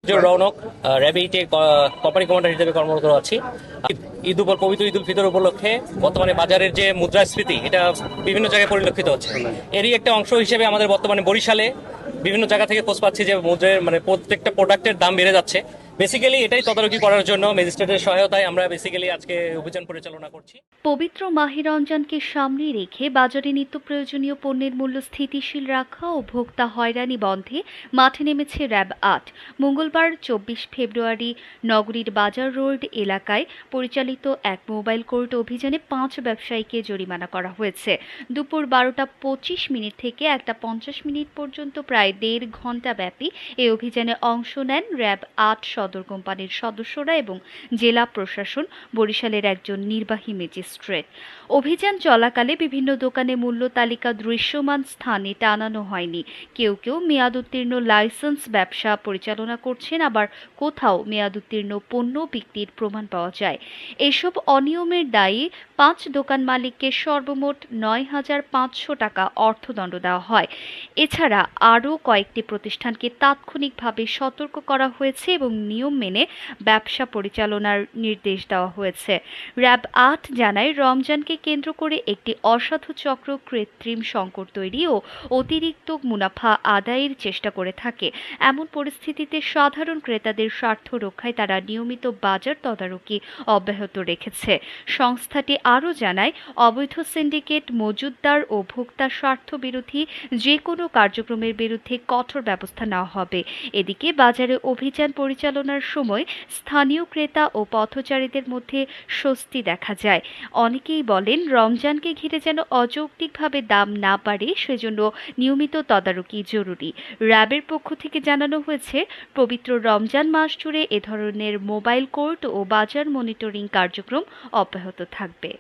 Rounak র্যাব-8 company commander হিসেবে কর্মরত আছি। ঈদ পবিত্র ঈদ উল ফিতর উপলক্ষে বর্তমানে বাজারের যে মুদ্রাস্ফীতি এটা বিভিন্ন জায়গায় পরিলক্ষিত হচ্ছে। এরই একটা অংশ হিসেবে আমাদের বর্তমানে বরিশালে বিভিন্ন জায়গা থেকে খোঁজ পাচ্ছি যে মুদ্রার প্রত্যেকটা প্রোডাক্টের দাম বেড়ে যাচ্ছে। বেসিক্যালি এটাই তদারকি করার জন্য ম্যাজিস্ট্রেটের সহায়তায় আমরা বেসিক্যালি আজকে অভিযান পরিচালনা করছি। পবিত্র মাহে রমজানকে সামনে রেখে বাজারে নিত্য প্রয়োজনীয় পণ্যের মূল্য স্থিতিশীল রাখা ও ভোক্তা হয়রানি বন্ধে মাঠে নেমেছে র্যাব-8। মঙ্গলবার ২৪ ফেব্রুয়ারি নগরীর বাজার রোড এলাকায় পরিচালিত এক মোবাইল কোর্ট অভিযানে ৫ ব্যবসায়ীকে জরিমানা করা হয়েছে। দুপুর ১২টা ২৫ থেকে ১টা ৫০ পর্যন্ত প্রায় ১.৫ ঘণ্টা ব্যাপী এই অভিযানে অংশ নেন র্যাব-8 সদর কোম্পানির সদস্যরা এবং জেলা প্রশাসন, বরিশালের একজন নির্বাহী ম্যাজিস্ট্রেট। অভিযান চলাকালে বিভিন্ন দোকানে মূল্য তালিকা দৃশ্যমান স্থানে টানানো হয়নি। কেউ কেউ মেয়াদোত্তীর্ণ লাইসেন্স ব্যবসা পরিচালনা করছেন, আবার কোথাও মেয়াদোত্তীর্ণ পণ্য বিক্রির প্রমাণ পাওয়া যায়। এসব অনিয়মের দায়ে ৫ দোকান মালিককে সর্বমোট ৯,৫০০ টাকা অর্থদণ্ড দেওয়া হয়। এছাড়া আরও কয়েকটি প্রতিষ্ঠানকে তাৎক্ষণিকভাবে সতর্ক করা হয়েছে এবং নিয়ম মেনে ব্যবসা পরিচালনার নির্দেশ দেওয়া হয়েছে। র্যাব-8 জানায়, রমজানকে কেন্দ্র করে একটি অসাধু চক্র কৃত্রিম সংকট তৈরি ও অতিরিক্ত মুনাফা আদায়ের চেষ্টা করে থাকে। এমন পরিস্থিতিতে সাধারণ ক্রেতাদের স্বার্থ রক্ষায় তারা নিয়মিত বাজার তদারকি অব্যাহত রেখেছে। সংস্থাটি আরও জানায়, অবৈধ সিন্ডিকেট, মজুতদার ও ভোক্তা স্বার্থ বিরোধী যে কোনো কার্যক্রমের বিরুদ্ধে কঠোর ব্যবস্থা নেওয়া হবে। এদিকে বাজারে অভিযান পরিচালনার সময় স্থানীয় ক্রেতা ও পথচারীদের মধ্যে স্বস্তি দেখা যায়। অনেকেই বলেন, রমজানকে ঘিরে যেন অযৌক্তিকভাবে দাম না বাড়ে সেজন্য নিয়মিত তদারকি জরুরি। র্যাবের পক্ষ থেকে জানানো হয়েছে, পবিত্র রমজান মাস জুড়ে এ ধরনের মোবাইল কোর্ট ও বাজার মনিটরিং কার্যক্রম অব্যাহত থাকবে।